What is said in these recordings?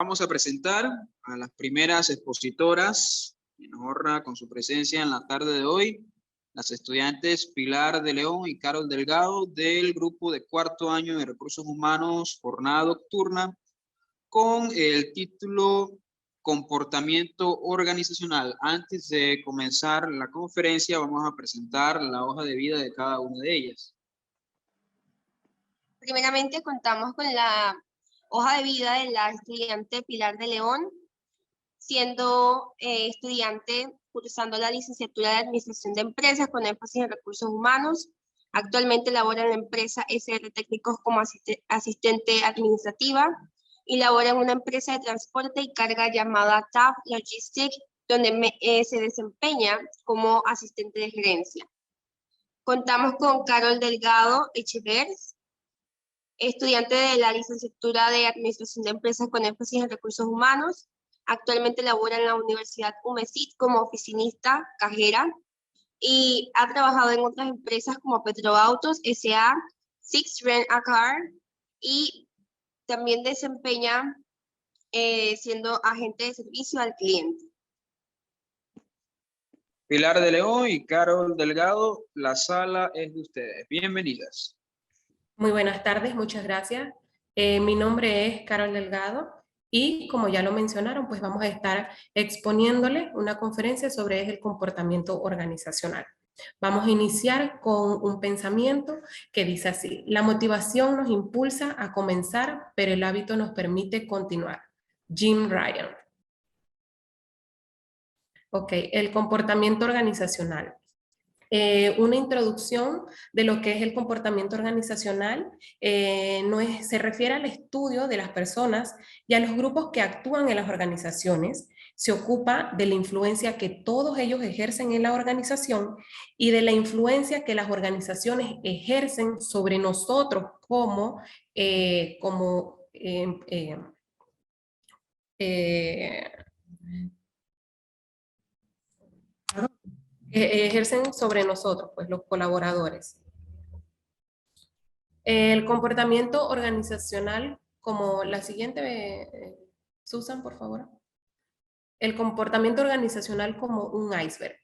Vamos a presentar a las primeras expositoras, que nos honra con su presencia en la tarde de hoy, las estudiantes Pilar de León y Carol Delgado del grupo de cuarto año de Recursos Humanos, jornada nocturna, con el título Comportamiento Organizacional. Antes de comenzar la conferencia, vamos a presentar la hoja de vida de cada una de ellas. Primeramente, contamos con la hoja de vida de la estudiante Pilar de León, siendo estudiante cursando la licenciatura de Administración de Empresas con énfasis en Recursos Humanos. Actualmente labora en la empresa SR Técnicos como asistente administrativa y labora en una empresa de transporte y carga llamada TAF Logistics, donde se desempeña como asistente de gerencia. Contamos con Carol Delgado Echevers, estudiante de la licenciatura de Administración de Empresas con énfasis en Recursos Humanos. Actualmente labora en la Universidad UMESIT como oficinista, cajera, y ha trabajado en otras empresas como Petroautos S.A., Six Rent a Car, y también desempeña siendo agente de servicio al cliente. Pilar de León y Carol Delgado, la sala es de ustedes. Bienvenidas. Muy buenas tardes, muchas gracias. Mi nombre es Carol Delgado y como ya lo mencionaron, pues vamos a estar exponiéndole una conferencia sobre el comportamiento organizacional. Vamos a iniciar con un pensamiento que dice así: la motivación nos impulsa a comenzar, pero el hábito nos permite continuar. Jim Ryan. Ok, el comportamiento organizacional. Una introducción de lo que es el comportamiento organizacional se refiere al estudio de las personas y a los grupos que actúan en las organizaciones. Se ocupa de la influencia que todos ellos ejercen en la organización y de la influencia que las organizaciones ejercen sobre nosotros ejercen sobre nosotros, pues los colaboradores. El comportamiento organizacional, como la siguiente, Susan, por favor. El comportamiento organizacional como un iceberg.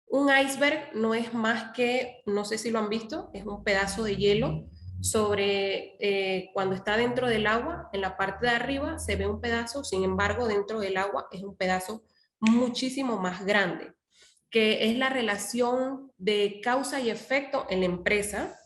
Un iceberg no es más que, no sé si lo han visto, es un pedazo de hielo sobre cuando está dentro del agua, en la parte de arriba se ve un pedazo, sin embargo dentro del agua es un pedazo muchísimo más grande, que es la relación de causa y efecto en la empresa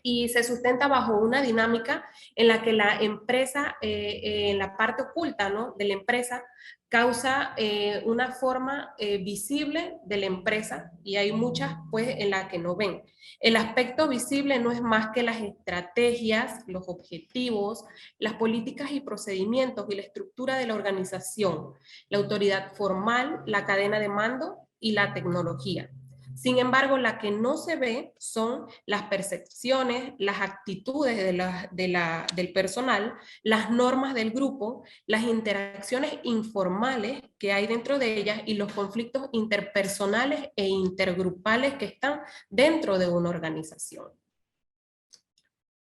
y se sustenta bajo una dinámica en la que la empresa, en la parte oculta, ¿no?, de la empresa, causa una forma visible de la empresa y hay muchas pues en la que no ven. El aspecto visible no es más que las estrategias, los objetivos, las políticas y procedimientos y la estructura de la organización, la autoridad formal, la cadena de mando y la tecnología. Sin embargo, la que no se ve son las percepciones, las actitudes del personal, las normas del grupo, las interacciones informales que hay dentro de ellas y los conflictos interpersonales e intergrupales que están dentro de una organización.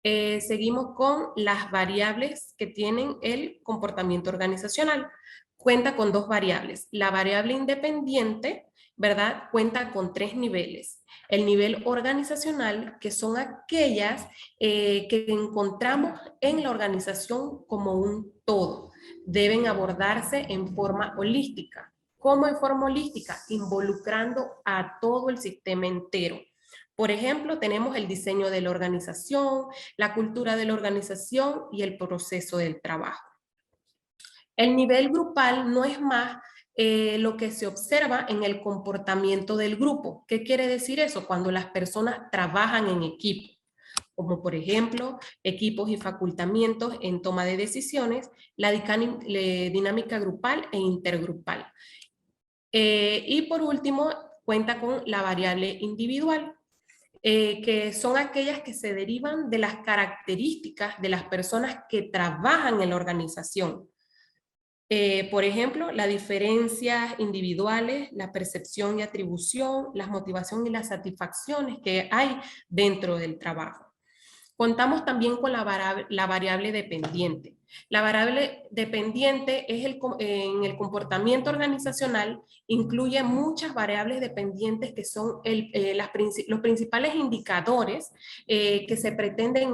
Seguimos con las variables que tienen el comportamiento organizacional. Cuenta con dos variables. La variable independiente, ¿verdad?, cuenta con 3 niveles. El nivel organizacional, que son aquellas que encontramos en la organización como un todo. Deben abordarse en forma holística. ¿Cómo en forma holística? Involucrando a todo el sistema entero. Por ejemplo, tenemos el diseño de la organización, la cultura de la organización y el proceso del trabajo. El nivel grupal no es más lo que se observa en el comportamiento del grupo. ¿Qué quiere decir eso? Cuando las personas trabajan en equipo, como por ejemplo, equipos y facultamientos en toma de decisiones, la dinámica grupal e intergrupal. Y por último, cuenta con la variable individual, que son aquellas que se derivan de las características de las personas que trabajan en la organización. Por ejemplo, las diferencias individuales, la percepción y atribución, las motivaciones y las satisfacciones que hay dentro del trabajo. Contamos también con la variable dependiente. La variable dependiente es en el comportamiento organizacional, incluye muchas variables dependientes que son los principales indicadores que se pretenden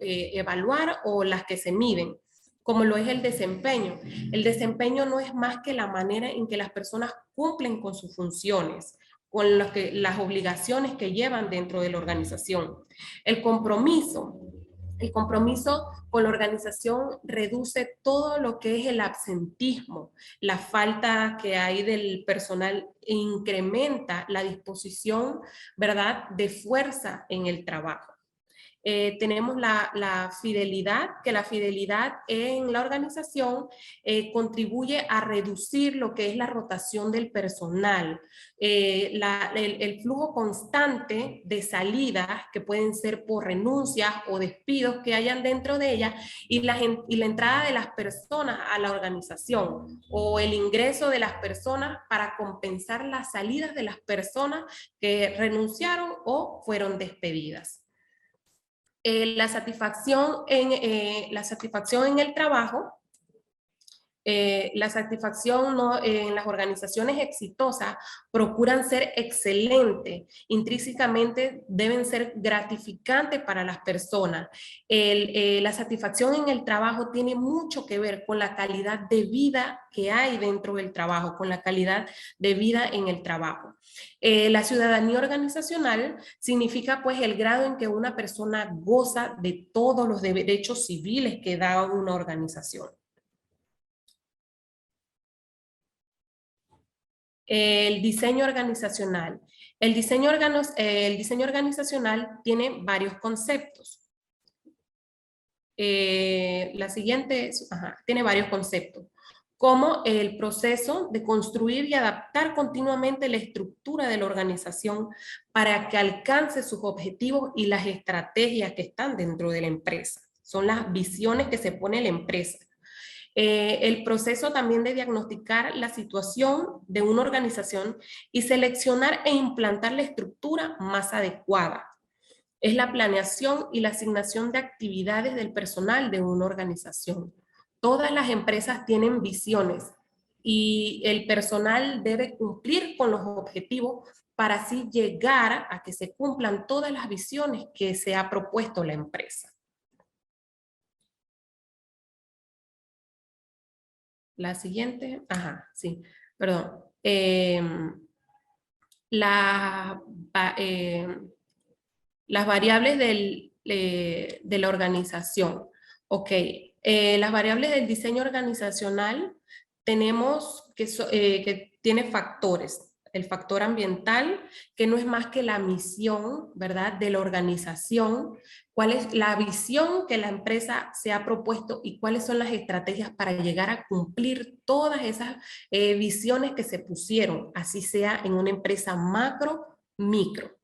evaluar o las que se miden, como lo es el desempeño. El desempeño no es más que la manera en que las personas cumplen con sus funciones, con las obligaciones que llevan dentro de la organización. El compromiso con la organización reduce todo lo que es el absentismo, la falta que hay del personal e incrementa la disposición, ¿verdad?, de fuerza en el trabajo. Tenemos la fidelidad, que la fidelidad en la organización contribuye a reducir lo que es la rotación del personal, el flujo constante de salidas que pueden ser por renuncias o despidos que hayan dentro de ella y la entrada de las personas a la organización o el ingreso de las personas para compensar las salidas de las personas que renunciaron o fueron despedidas. La satisfacción en el trabajo, la satisfacción en las organizaciones exitosas procuran ser excelentes, intrínsecamente deben ser gratificantes para las personas. La satisfacción en el trabajo tiene mucho que ver con la calidad de vida que hay dentro del trabajo, con la calidad de vida en el trabajo. La ciudadanía organizacional significa pues el grado en que una persona goza de todos los derechos civiles que da una organización. El diseño organizacional. El diseño organizacional tiene varios conceptos. La siguiente tiene varios conceptos, como el proceso de construir y adaptar continuamente la estructura de la organización para que alcance sus objetivos y las estrategias que están dentro de la empresa. Son las visiones que se pone la empresa. El proceso también de diagnosticar la situación de una organización y seleccionar e implantar la estructura más adecuada. Es la planeación y la asignación de actividades del personal de una organización. Todas las empresas tienen visiones y el personal debe cumplir con los objetivos para así llegar a que se cumplan todas las visiones que se ha propuesto la empresa. La siguiente, perdón. Las variables de la organización. Ok, las variables del diseño organizacional tenemos que tiene factores. El factor ambiental, que no es más que la misión, ¿verdad?, de la organización, cuál es la visión que la empresa se ha propuesto y cuáles son las estrategias para llegar a cumplir todas esas visiones que se pusieron, así sea en una empresa macro, micro.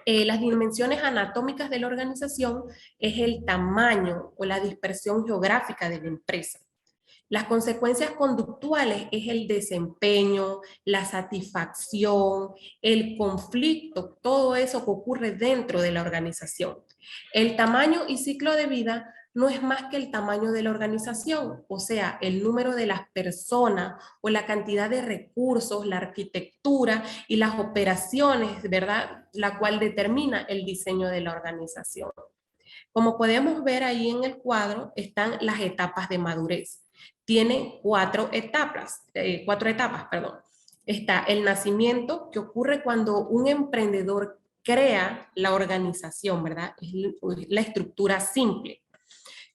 Las dimensiones anatómicas de la organización es el tamaño o la dispersión geográfica de la empresa. Las consecuencias conductuales es el desempeño, la satisfacción, el conflicto, todo eso que ocurre dentro de la organización. El tamaño y ciclo de vida no es más que el tamaño de la organización, o sea, el número de las personas o la cantidad de recursos, la arquitectura y las operaciones, ¿verdad?, la cual determina el diseño de la organización. Como podemos ver ahí en el cuadro, están las etapas de madurez. Tiene cuatro etapas. Está el nacimiento, que ocurre cuando un emprendedor crea la organización, ¿verdad? Es la estructura simple.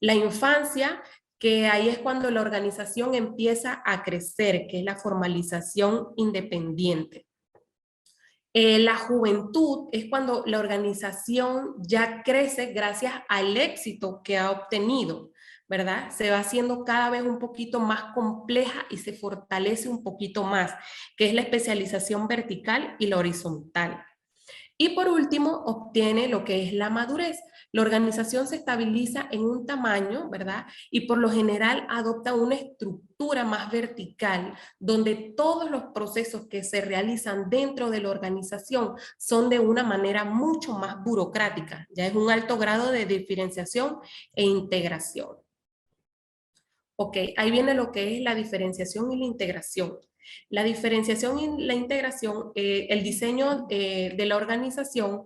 La infancia, que ahí es cuando la organización empieza a crecer, que es la formalización independiente. La juventud es cuando la organización ya crece gracias al éxito que ha obtenido, ¿verdad? Se va haciendo cada vez un poquito más compleja y se fortalece un poquito más, que es la especialización vertical y la horizontal. Y por último, obtiene lo que es la madurez. La organización se estabiliza en un tamaño, ¿verdad? Y por lo general adopta una estructura más vertical, donde todos los procesos que se realizan dentro de la organización son de una manera mucho más burocrática. Ya es un alto grado de diferenciación e integración. Ok, ahí viene lo que es la diferenciación y la integración. La diferenciación y la integración, el diseño de la organización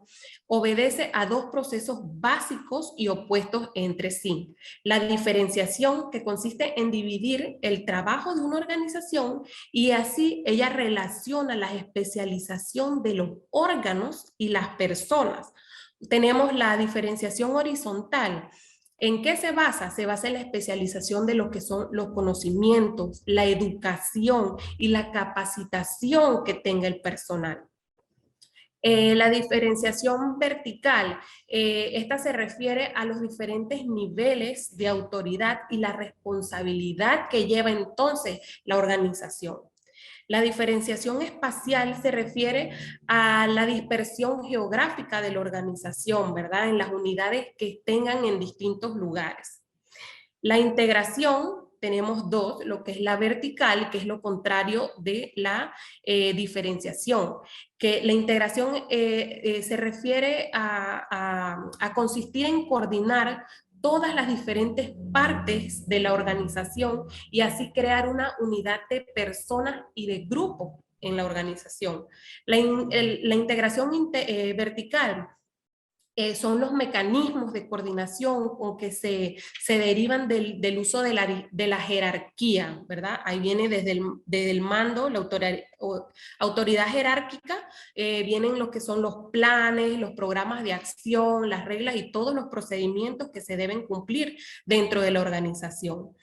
obedece a dos procesos básicos y opuestos entre sí. La diferenciación, que consiste en dividir el trabajo de una organización, y así ella relaciona la especialización de los órganos y las personas. Tenemos la diferenciación horizontal. ¿En qué se basa? Se basa en la especialización de lo que son los conocimientos, la educación y la capacitación que tenga el personal. La diferenciación vertical, esta se refiere a los diferentes niveles de autoridad y la responsabilidad que lleva entonces la organización. La diferenciación espacial se refiere a la dispersión geográfica de la organización, ¿verdad? En las unidades que tengan en distintos lugares. La integración, tenemos dos, lo que es la vertical, que es lo contrario de la diferenciación, que la integración se refiere a consistir en coordinar todas las diferentes partes de la organización y así crear una unidad de personas y de grupos en la organización. La integración vertical son los mecanismos de coordinación con que se derivan del uso de la jerarquía, ¿verdad? Ahí viene desde el mando, la autoridad jerárquica, vienen lo que son los planes, los programas de acción, las reglas y todos los procedimientos que se deben cumplir dentro de la organización.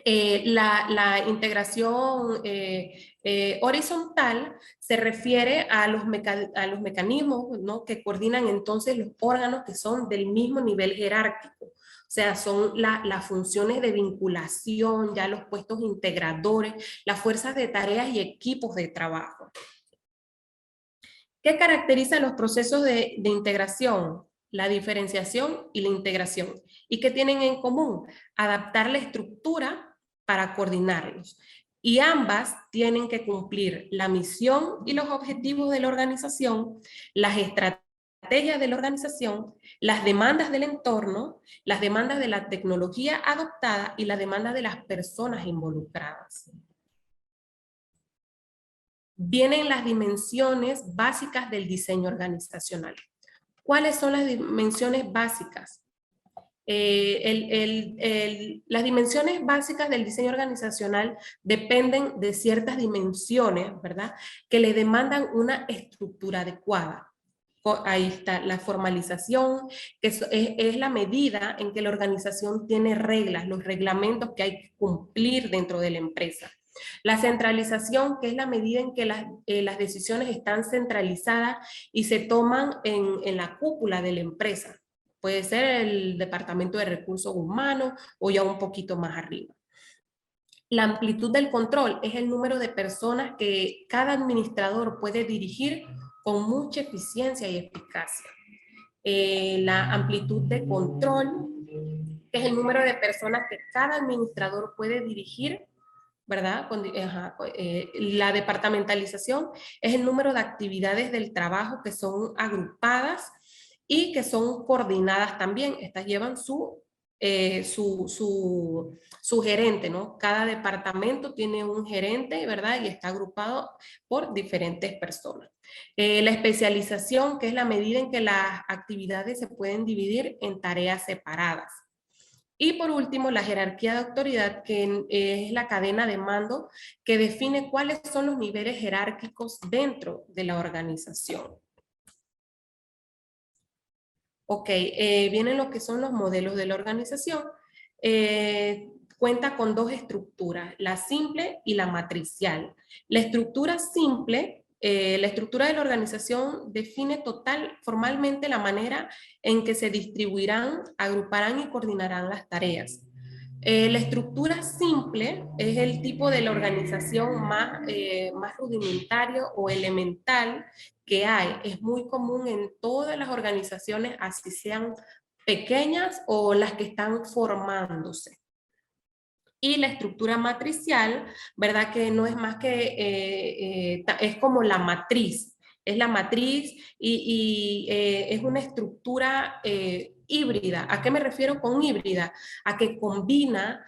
La integración horizontal se refiere a los mecanismos, ¿no?, que coordinan entonces los órganos que son del mismo nivel jerárquico. O sea, son las funciones de vinculación, ya los puestos integradores, las fuerzas de tareas y equipos de trabajo. ¿Qué caracteriza los procesos de integración? La diferenciación y la integración. ¿Y qué tienen en común? Adaptar la estructura para coordinarlos. Y ambas tienen que cumplir la misión y los objetivos de la organización, las estrategias de la organización, las demandas del entorno, las demandas de la tecnología adoptada y las demandas de las personas involucradas. Vienen las dimensiones básicas del diseño organizacional. ¿Cuáles son las dimensiones básicas? Las dimensiones básicas del diseño organizacional dependen de ciertas dimensiones, ¿verdad?, que le demandan una estructura adecuada. Ahí está la formalización, que es la medida en que la organización tiene reglas, los reglamentos que hay que cumplir dentro de la empresa. La centralización, que es la medida en que las decisiones están centralizadas y se toman en la cúpula de la empresa. Puede ser el Departamento de Recursos Humanos o ya un poquito más arriba. La amplitud del control es el número de personas que cada administrador puede dirigir con mucha eficiencia y eficacia. La amplitud de control es el número de personas que cada administrador puede dirigir, ¿verdad? La departamentalización es el número de actividades del trabajo que son agrupadas y que son coordinadas también. Estas llevan su gerente, ¿no? Cada departamento tiene un gerente, ¿verdad? Y está agrupado por diferentes personas. La especialización, que es la medida en que las actividades se pueden dividir en tareas separadas. Y por último, la jerarquía de autoridad, que es la cadena de mando que define cuáles son los niveles jerárquicos dentro de la organización. Ok, vienen lo que son los modelos de la organización. Cuenta con dos estructuras, la simple y la matricial. La estructura simple, la estructura de la organización define formalmente la manera en que se distribuirán, agruparán y coordinarán las tareas. La estructura simple es el tipo de la organización más rudimentario o elemental que hay. Es muy común en todas las organizaciones, así sean pequeñas o las que están formándose. Y la estructura matricial, ¿verdad?, que no es más que, es como la matriz. Es la matriz y es una estructura híbrida. ¿A qué me refiero con híbrida? A que combina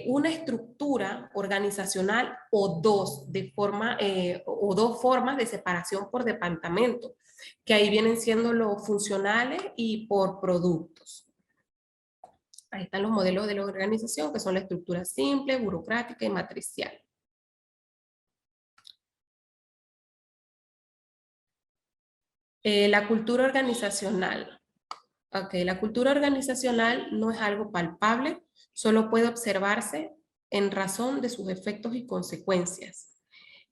una estructura organizacional o dos formas de separación por departamento, que ahí vienen siendo los funcionales y por productos. Ahí están los modelos de la organización, que son la estructura simple, burocrática y matricial. La cultura organizacional. Okay, la cultura organizacional no es algo palpable, solo puede observarse en razón de sus efectos y consecuencias.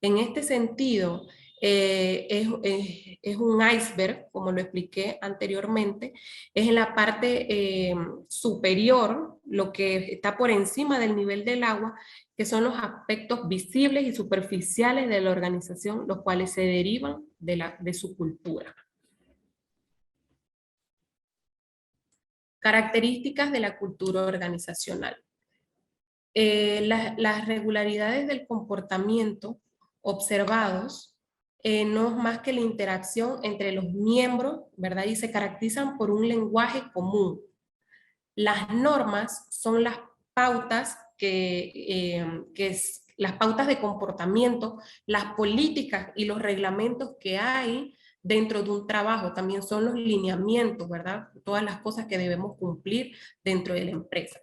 En este sentido, es un iceberg, como lo expliqué anteriormente, es en la parte superior, lo que está por encima del nivel del agua, que son los aspectos visibles y superficiales de la organización, los cuales se derivan de su cultura. Características de la cultura organizacional. Las regularidades del comportamiento observados no es más que la interacción entre los miembros, ¿verdad? Y se caracterizan por un lenguaje común. Las normas son las pautas las pautas de comportamiento, las políticas y los reglamentos que hay dentro de un trabajo, también son los lineamientos, ¿verdad? Todas las cosas que debemos cumplir dentro de la empresa.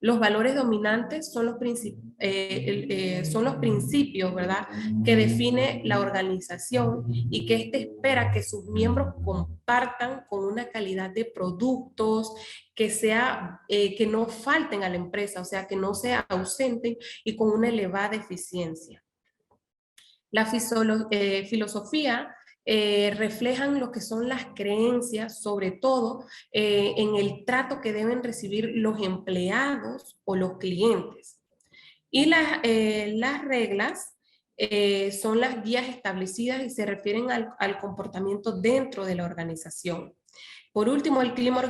Los valores dominantes son los principios, ¿verdad?, que define la organización y que éste espera que sus miembros compartan con una calidad de productos, que no falten a la empresa, o sea, que no se ausenten y con una elevada eficiencia. La filosofía reflejan lo que son las creencias, sobre todo en el trato que deben recibir los empleados o los clientes. Y las reglas son las guías establecidas y se refieren al comportamiento dentro de la organización. Por último, el clima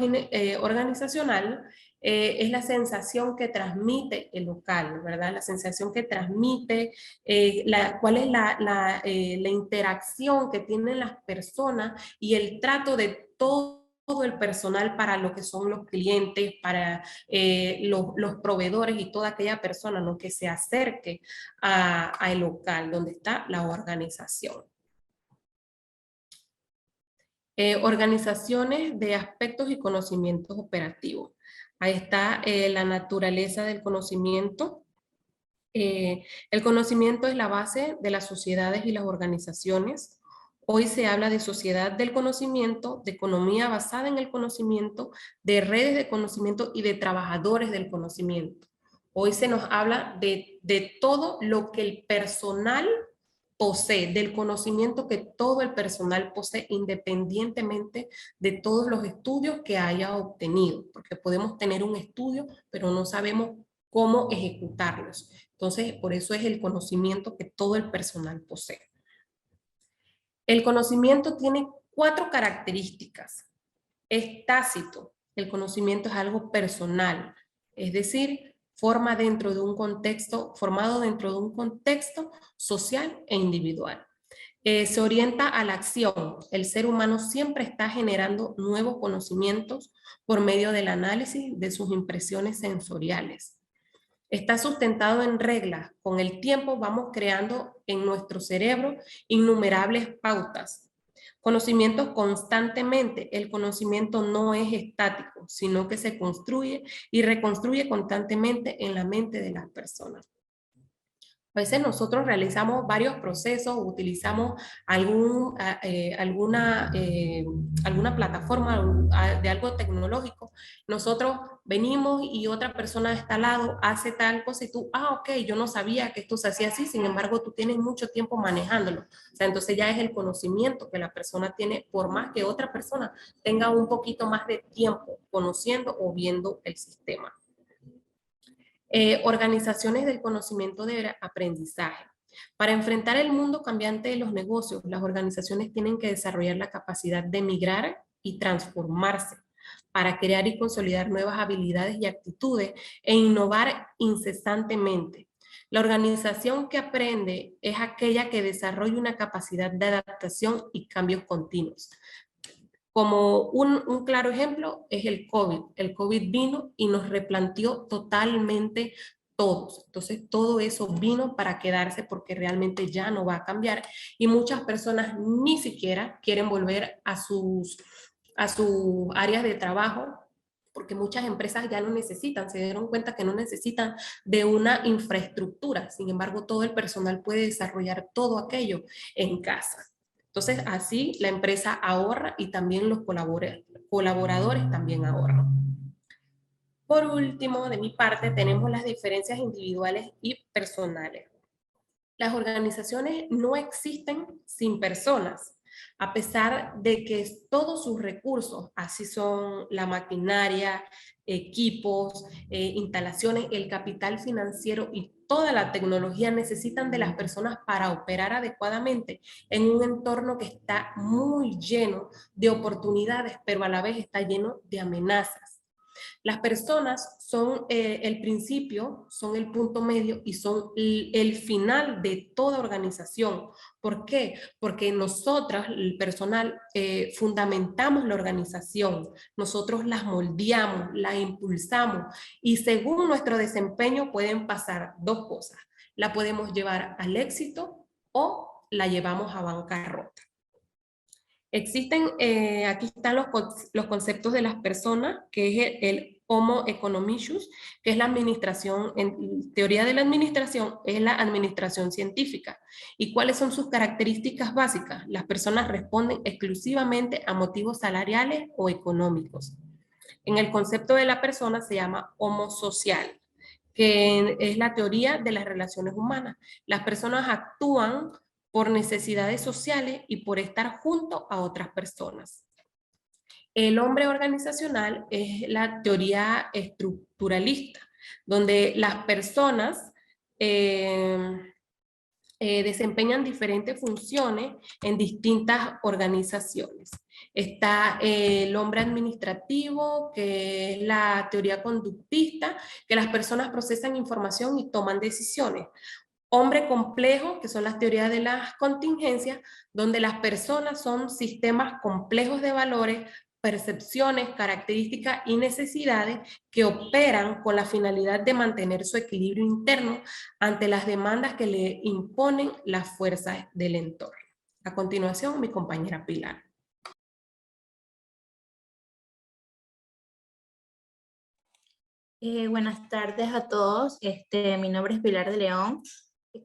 organizacional es la sensación que transmite el local, ¿verdad? La sensación que transmite, cuál es la interacción que tienen las personas y el trato de todo el personal para lo que son los clientes, para los proveedores y toda aquella persona, ¿no?, que se acerque al local donde está la organización. Organizaciones de aspectos y conocimientos operativos. Ahí está la naturaleza del conocimiento. El conocimiento es la base de las sociedades y las organizaciones. Hoy se habla de sociedad del conocimiento, de economía basada en el conocimiento, de redes de conocimiento y de trabajadores del conocimiento. Hoy se nos habla de todo lo que el personal posee, del conocimiento que todo el personal posee, independientemente de todos los estudios que haya obtenido, porque podemos tener un estudio, pero no sabemos cómo ejecutarlos. Entonces, por eso es el conocimiento que todo el personal posee. El conocimiento tiene 4 características. Es tácito, el conocimiento es algo personal, es decir, formado dentro de un contexto social e individual. Se orienta a la acción. El ser humano siempre está generando nuevos conocimientos por medio del análisis de sus impresiones sensoriales. Está sustentado en reglas. Con el tiempo vamos creando en nuestro cerebro innumerables pautas. Conocimiento constantemente. El conocimiento no es estático, sino que se construye y reconstruye constantemente en la mente de las personas. A veces nosotros realizamos varios procesos, utilizamos alguna plataforma de algo tecnológico. Nosotros venimos y otra persona está al lado, hace tal cosa y tú, ok, yo no sabía que esto se hacía así, sin embargo tú tienes mucho tiempo manejándolo. O sea, entonces ya es el conocimiento que la persona tiene, por más que otra persona tenga un poquito más de tiempo conociendo o viendo el sistema. Organizaciones del conocimiento de aprendizaje. Para enfrentar el mundo cambiante de los negocios, las organizaciones tienen que desarrollar la capacidad de migrar y transformarse para crear y consolidar nuevas habilidades y actitudes e innovar incesantemente. La organización que aprende es aquella que desarrolla una capacidad de adaptación y cambios continuos. Como un claro ejemplo es el COVID. El COVID vino y nos replanteó totalmente todos. Entonces, todo eso vino para quedarse porque realmente ya no va a cambiar. Y muchas personas ni siquiera quieren volver a sus áreas de trabajo porque muchas empresas ya no necesitan, se dieron cuenta que no necesitan de una infraestructura. Sin embargo, todo el personal puede desarrollar todo aquello en casa. Entonces, así la empresa ahorra y también los colaboradores también ahorran. Por último, de mi parte, tenemos las diferencias individuales y personales. Las organizaciones no existen sin personas, a pesar de que todos sus recursos, así son la maquinaria, equipos, instalaciones, el capital financiero y toda la tecnología necesitan de las personas para operar adecuadamente en un entorno que está muy lleno de oportunidades, pero a la vez está lleno de amenazas. Las personas son el principio, son el punto medio y son el final de toda organización. ¿Por qué? Porque nosotras, el personal, fundamentamos la organización, nosotros las moldeamos, la impulsamos y según nuestro desempeño pueden pasar dos cosas. La podemos llevar al éxito o la llevamos a bancarrota. Existen, aquí están los conceptos de las personas, que es el Homo economicus, que es la administración, en teoría de la administración, es la administración científica. ¿Y cuáles son sus características básicas? Las personas responden exclusivamente a motivos salariales o económicos. En el concepto de la persona se llama Homo social, que es la teoría de las relaciones humanas. Las personas actúan por necesidades sociales y por estar junto a otras personas. El hombre organizacional es la teoría estructuralista, donde las personas desempeñan diferentes funciones en distintas organizaciones. Está el hombre administrativo, que es la teoría conductista, que las personas procesan información y toman decisiones. Hombre complejo, que son las teorías de las contingencias, donde las personas son sistemas complejos de valores, percepciones, características y necesidades que operan con la finalidad de mantener su equilibrio interno ante las demandas que le imponen las fuerzas del entorno. A continuación, mi compañera Pilar. Buenas tardes a todos. Mi nombre es Pilar de León.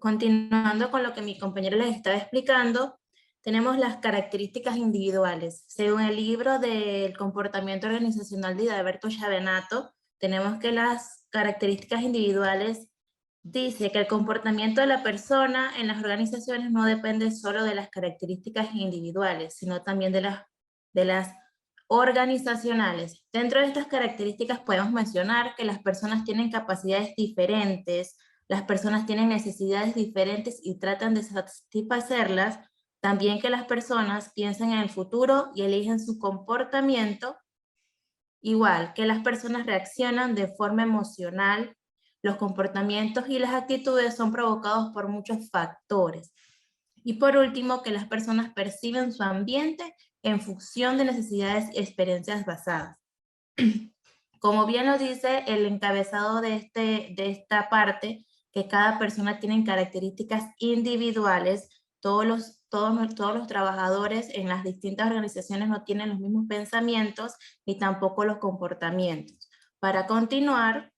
Continuando con lo que mi compañera les estaba explicando, tenemos las características individuales. Según el libro del comportamiento organizacional de Alberto Chavenato, tenemos que las características individuales dice que el comportamiento de la persona en las organizaciones no depende solo de las características individuales, sino también de las organizacionales. Dentro de estas características podemos mencionar que las personas tienen capacidades diferentes, las personas tienen necesidades diferentes y tratan de satisfacerlas, también que las personas piensan en el futuro y eligen su comportamiento, igual que las personas reaccionan de forma emocional, los comportamientos y las actitudes son provocados por muchos factores. Y por último, que las personas perciben su ambiente en función de necesidades y experiencias basadas. Como bien lo dice el encabezado de esta parte, que cada persona tiene características individuales, todos los trabajadores en las distintas organizaciones no tienen los mismos pensamientos ni tampoco los comportamientos. Para continuar,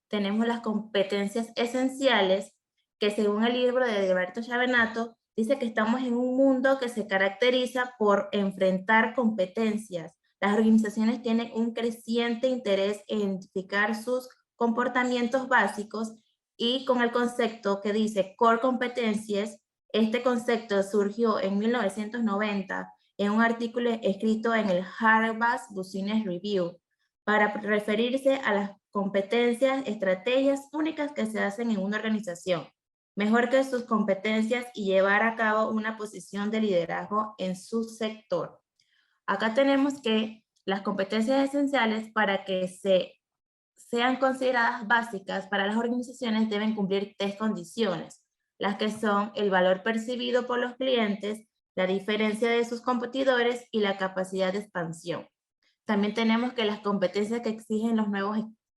tenemos las competencias esenciales, que según el libro de Alberto Chavenato, dice que estamos en un mundo que se caracteriza por enfrentar competencias. Las organizaciones tienen un creciente interés en identificar sus comportamientos básicos y con el concepto que dice core competencies, este concepto surgió en 1990 en un artículo escrito en el Harvard Business Review para referirse a las competencias, estrategias únicas que se hacen en una organización, mejor que sus competencias y llevar a cabo una posición de liderazgo en su sector. Acá tenemos que las competencias esenciales para que sean consideradas básicas para las organizaciones deben cumplir tres condiciones, las que son el valor percibido por los clientes, la diferencia de sus competidores y la capacidad de expansión. También tenemos que las competencias que exigen los nuevos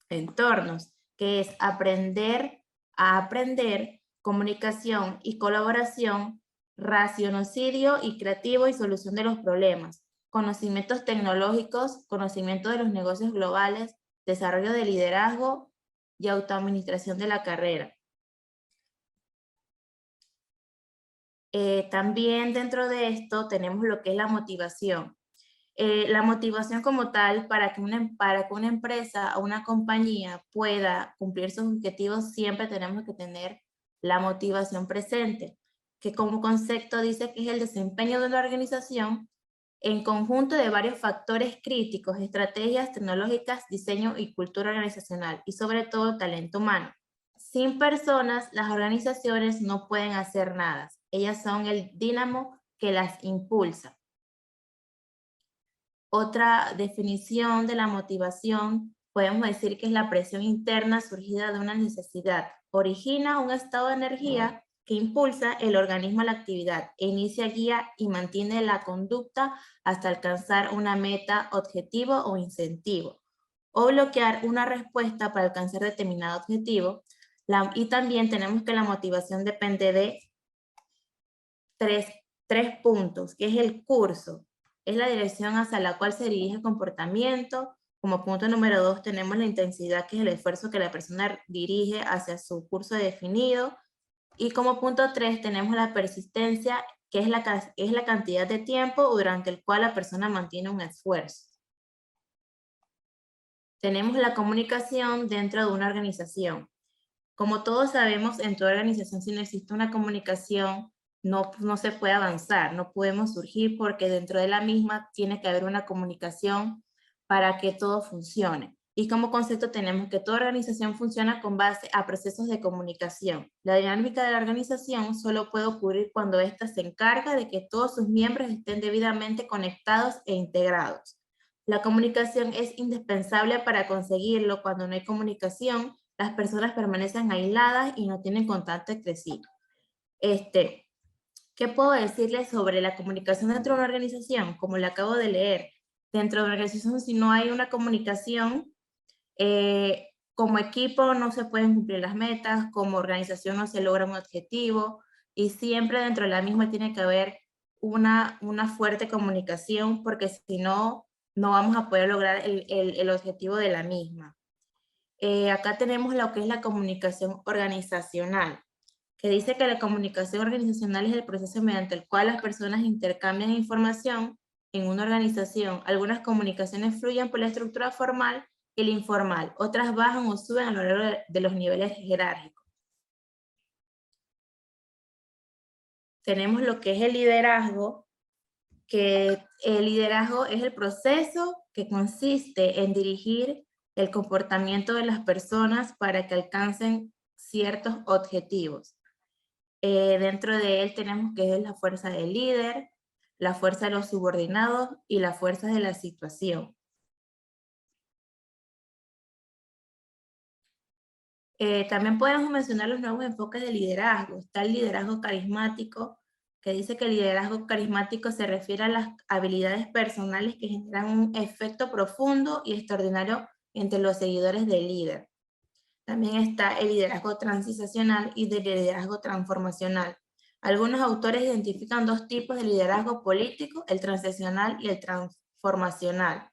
entornos, que es aprender a aprender, comunicación y colaboración, raciocinio y creativo y solución de los problemas, conocimientos tecnológicos, conocimiento de los negocios globales, desarrollo de liderazgo y autoadministración de la carrera. También dentro de esto tenemos lo que es la motivación. La motivación como tal para que una empresa o una compañía pueda cumplir sus objetivos siempre tenemos que tener la motivación presente, que como concepto dice que es el desempeño de la organización en conjunto de varios factores críticos, estrategias tecnológicas, diseño y cultura organizacional y sobre todo talento humano. Sin personas, las organizaciones no pueden hacer nada. Ellas son el dínamo que las impulsa. Otra definición de la motivación, podemos decir que es la presión interna surgida de una necesidad. Origina un estado de energía que impulsa el organismo a la actividad e inicia, guía y mantiene la conducta hasta alcanzar una meta, objetivo o incentivo, o bloquear una respuesta para alcanzar determinado objetivo. Y también tenemos que la motivación depende de tres puntos, que es el curso. Es la dirección hacia la cual se dirige el comportamiento. Como punto número 2 tenemos la intensidad, que es el esfuerzo que la persona dirige hacia su curso definido. Y como punto 3 tenemos la persistencia, que es la cantidad de tiempo durante el cual la persona mantiene un esfuerzo. Tenemos la comunicación dentro de una organización. Como todos sabemos, en toda organización, si no existe una comunicación, no se puede avanzar, no podemos surgir porque dentro de la misma tiene que haber una comunicación para que todo funcione. Y como concepto tenemos que toda organización funciona con base a procesos de comunicación. La dinámica de la organización solo puede ocurrir cuando ésta se encarga de que todos sus miembros estén debidamente conectados e integrados. La comunicación es indispensable para conseguirlo. Cuando no hay comunicación, las personas permanecen aisladas y no tienen contacto entre sí. ¿Qué puedo decirles sobre la comunicación dentro de una organización? Como le acabo de leer, dentro de una organización, si no hay una comunicación, como equipo no se pueden cumplir las metas, como organización no se logra un objetivo, y siempre dentro de la misma tiene que haber una fuerte comunicación, porque si no, no vamos a poder lograr el objetivo de la misma. Acá tenemos lo que es la comunicación organizacional, que dice que la comunicación organizacional es el proceso mediante el cual las personas intercambian información en una organización. Algunas comunicaciones fluyen por la estructura formal y la informal, otras bajan o suben a lo largo de los niveles jerárquicos. Tenemos lo que es el liderazgo, que el liderazgo es el proceso que consiste en dirigir el comportamiento de las personas para que alcancen ciertos objetivos. Dentro de él tenemos que es la fuerza del líder, la fuerza de los subordinados y la fuerza de la situación. También podemos mencionar los nuevos enfoques de liderazgo. Está el liderazgo carismático, que dice que el liderazgo carismático se refiere a las habilidades personales que generan un efecto profundo y extraordinario entre los seguidores del líder. También está el liderazgo transicional y el liderazgo transformacional. Algunos autores identifican dos tipos de liderazgo político, el transicional y el transformacional.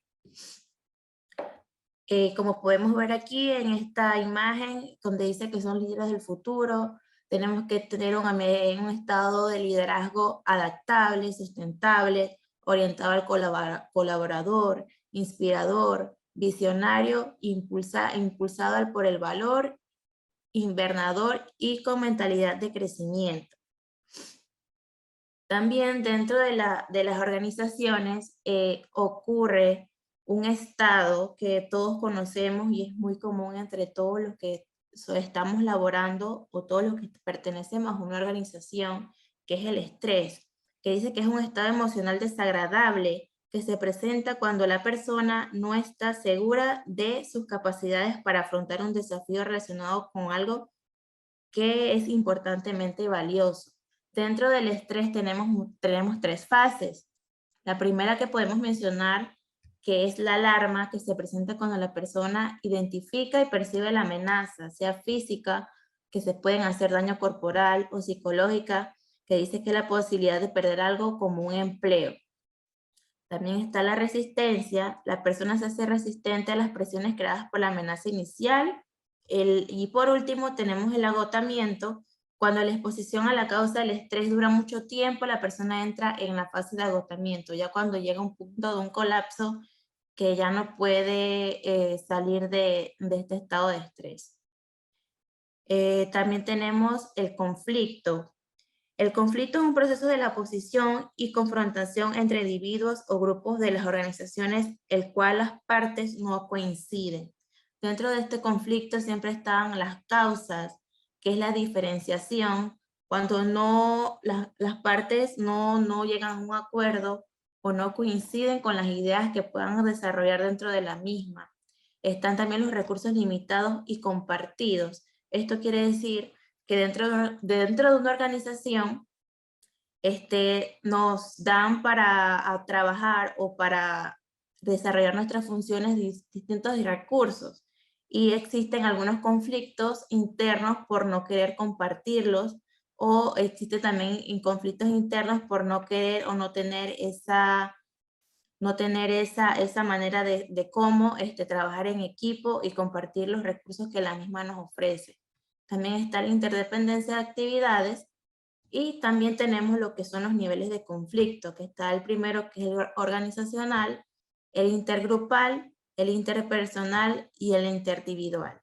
Como podemos ver aquí en esta imagen, donde dice que son líderes del futuro, tenemos que tener un estado de liderazgo adaptable, sustentable, orientado al colaborador, inspirador, visionario, impulsado por el valor, invernador y con mentalidad de crecimiento. También dentro de las organizaciones ocurre un estado que todos conocemos y es muy común entre todos los que estamos laborando o todos los que pertenecemos a una organización, que es el estrés, que dice que es un estado emocional desagradable que se presenta cuando la persona no está segura de sus capacidades para afrontar un desafío relacionado con algo que es importantemente valioso. Dentro del estrés tenemos 3 fases. La primera que podemos mencionar, que es la alarma, que se presenta cuando la persona identifica y percibe la amenaza, sea física, que se pueden hacer daño corporal, o psicológica, que dice que la posibilidad de perder algo como un empleo. También está la resistencia, la persona se hace resistente a las presiones creadas por la amenaza inicial. Y por último tenemos el agotamiento. Cuando la exposición a la causa del estrés dura mucho tiempo, la persona entra en la fase de agotamiento, ya cuando llega a un punto de un colapso que ya no puede salir de este estado de estrés. También tenemos el conflicto. El conflicto es un proceso de la oposición y confrontación entre individuos o grupos de las organizaciones, el cual las partes no coinciden. Dentro de este conflicto siempre están las causas, que es la diferenciación, cuando las partes no llegan a un acuerdo o no coinciden con las ideas que puedan desarrollar dentro de la misma. Están también los recursos limitados y compartidos. Esto quiere decir que dentro de una organización nos dan para trabajar o para desarrollar nuestras funciones distintos recursos. Y existen algunos conflictos internos por no querer compartirlos, o existe también conflictos internos por no querer o no tener esa manera de cómo trabajar en equipo y compartir los recursos que la misma nos ofrece. También está la interdependencia de actividades, y también tenemos lo que son los niveles de conflicto, que está el primero, que es el organizacional, el intergrupal, el interpersonal y el interindividual.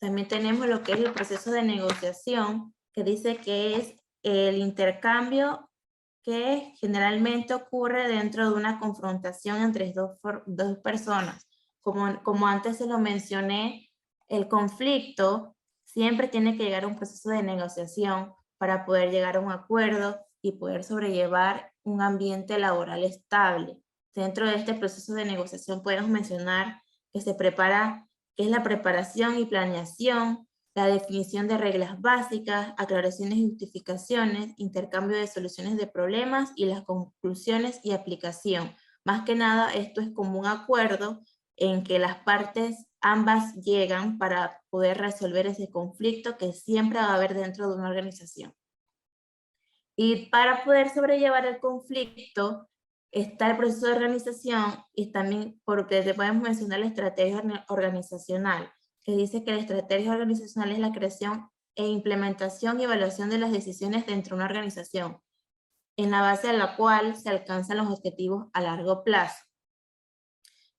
También tenemos lo que es el proceso de negociación, que dice que es el intercambio que generalmente ocurre dentro de una confrontación entre dos personas. Como antes se lo mencioné, el conflicto siempre tiene que llegar a un proceso de negociación para poder llegar a un acuerdo y poder sobrellevar un ambiente laboral estable. Dentro de este proceso de negociación podemos mencionar que que es la preparación y planeación, la definición de reglas básicas, aclaraciones y justificaciones, intercambio de soluciones de problemas y las conclusiones y aplicación. Más que nada, esto es como un acuerdo en que las partes ambas llegan para poder resolver ese conflicto que siempre va a haber dentro de una organización. Y para poder sobrellevar el conflicto, está el proceso de organización, y también porque te podemos mencionar la estrategia organizacional, que dice que la estrategia organizacional es la creación e implementación y evaluación de las decisiones dentro de una organización, en la base de la cual se alcanzan los objetivos a largo plazo.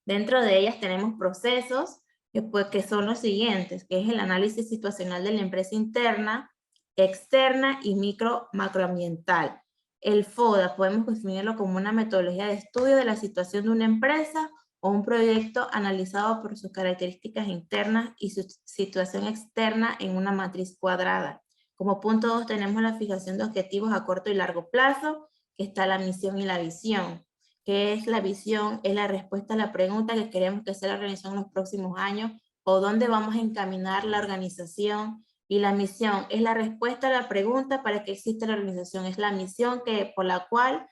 Dentro de ellas tenemos procesos que son los siguientes, que es el análisis situacional de la empresa interna, externa y macroambiental. El FODA podemos definirlo como una metodología de estudio de la situación de una empresa o un proyecto analizado por sus características internas y su situación externa en una matriz cuadrada. Como punto 2 tenemos la fijación de objetivos a corto y largo plazo, que está la misión y la visión. ¿Qué es la visión? Es la respuesta a la pregunta que queremos que sea la organización en los próximos años, o dónde vamos a encaminar la organización. Y la misión es la respuesta a la pregunta para que exista la organización. Es la misión por la cual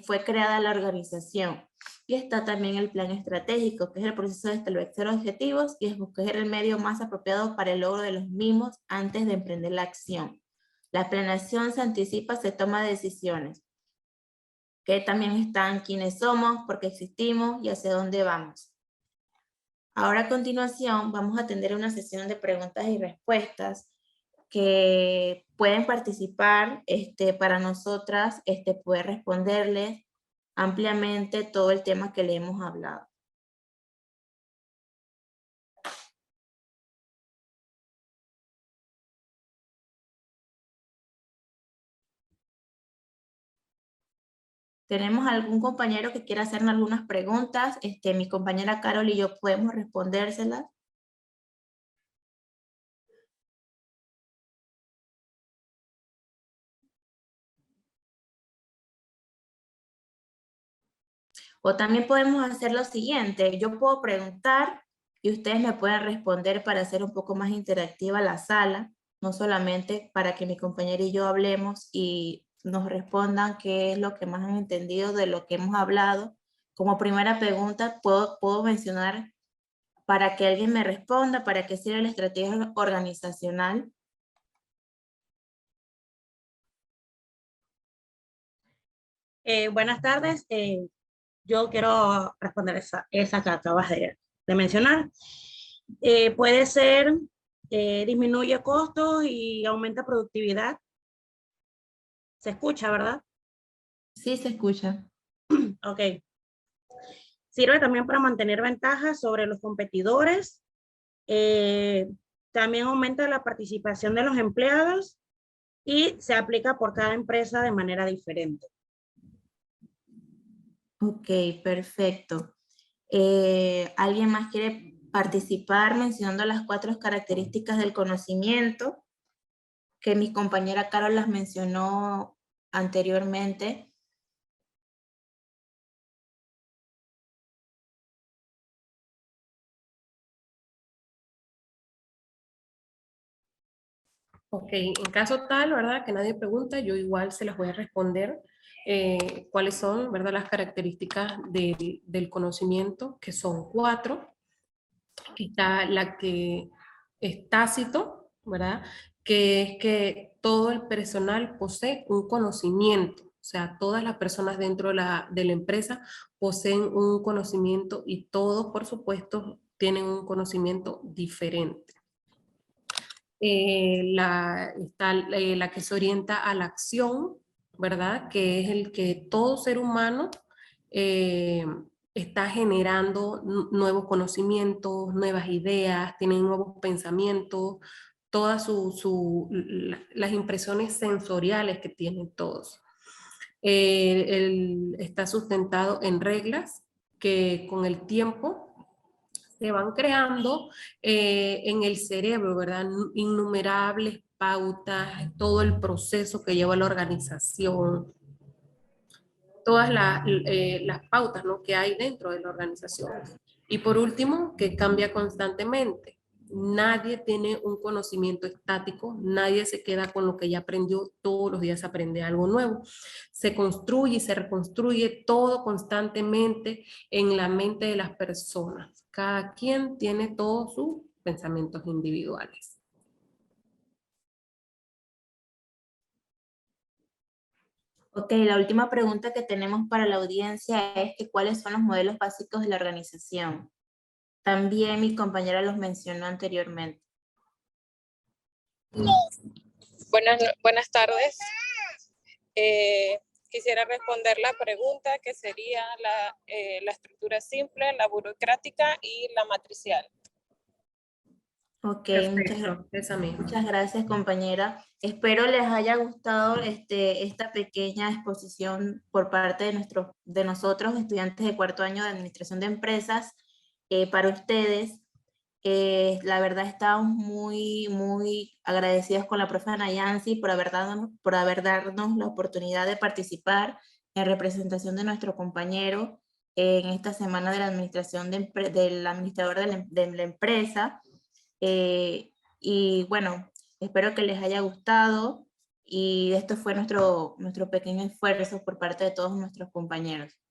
fue creada la organización. Y está también el plan estratégico, que es el proceso de establecer objetivos y escoger el medio más apropiado para el logro de los mismos antes de emprender la acción. La planeación se anticipa, se toma decisiones, que también están quiénes somos, por qué existimos y hacia dónde vamos. Ahora a continuación vamos a tener una sesión de preguntas y respuestas que pueden participar para nosotras poder responderles ampliamente todo el tema que le hemos hablado. ¿Tenemos algún compañero que quiera hacernos algunas preguntas? Mi compañera Carol y yo podemos respondérselas. O también podemos hacer lo siguiente, yo puedo preguntar y ustedes me pueden responder para hacer un poco más interactiva la sala. no solamente para que mi compañera y yo hablemos y nos respondan qué es lo que más han entendido de lo que hemos hablado. Como primera pregunta, puedo mencionar para que alguien me responda, para qué sirve la estrategia organizacional. Buenas tardes. Yo quiero responder esa que acabas de mencionar. Puede ser, disminuye costos y aumenta productividad. Se escucha, ¿verdad? Sí, se escucha. Ok. Sirve también para mantener ventajas sobre los competidores. También aumenta la participación de los empleados y se aplica por cada empresa de manera diferente. Ok, perfecto. ¿Alguien más quiere participar mencionando las 4 características del conocimiento que mi compañera Carol las mencionó anteriormente? Ok, en caso tal, ¿verdad? Que nadie pregunta, yo igual se las voy a responder. ¿Cuáles son, verdad? Las características del conocimiento, que son 4. Está la que es tácito, ¿verdad? Que es que todo el personal posee un conocimiento, o sea, todas las personas dentro de la empresa poseen un conocimiento y todos, por supuesto, tienen un conocimiento diferente. Está la que se orienta a la acción, ¿verdad? Que es el que todo ser humano está generando nuevos conocimientos, nuevas ideas, tienen nuevos pensamientos, todas las impresiones sensoriales que tienen todos. Está sustentado en reglas que con el tiempo se van creando en el cerebro, ¿verdad? Innumerables pautas, todo el proceso que lleva la organización, todas las pautas, ¿no?, que hay dentro de la organización. Y por último, que cambia constantemente. Nadie tiene un conocimiento estático, nadie se queda con lo que ya aprendió, todos los días aprende algo nuevo. Se construye y se reconstruye todo constantemente en la mente de las personas. Cada quien tiene todos sus pensamientos individuales. Ok, la última pregunta que tenemos para la audiencia es que ¿cuáles son los modelos básicos de la organización? También mi compañera los mencionó anteriormente. Buenas tardes. Quisiera responder la pregunta que sería la estructura simple, la burocrática y la matricial. Ok, Esa muchas gracias, compañera. Espero les haya gustado esta pequeña exposición por parte de nosotros, estudiantes de 4º año de Administración de Empresas, para ustedes. La verdad estamos muy agradecidos con la profe Ana Yancy por haber darnos la oportunidad de participar en representación de nuestro compañero en esta semana de la administración del administrador de la empresa. Y bueno, espero que les haya gustado y esto fue nuestro pequeño esfuerzo por parte de todos nuestros compañeros.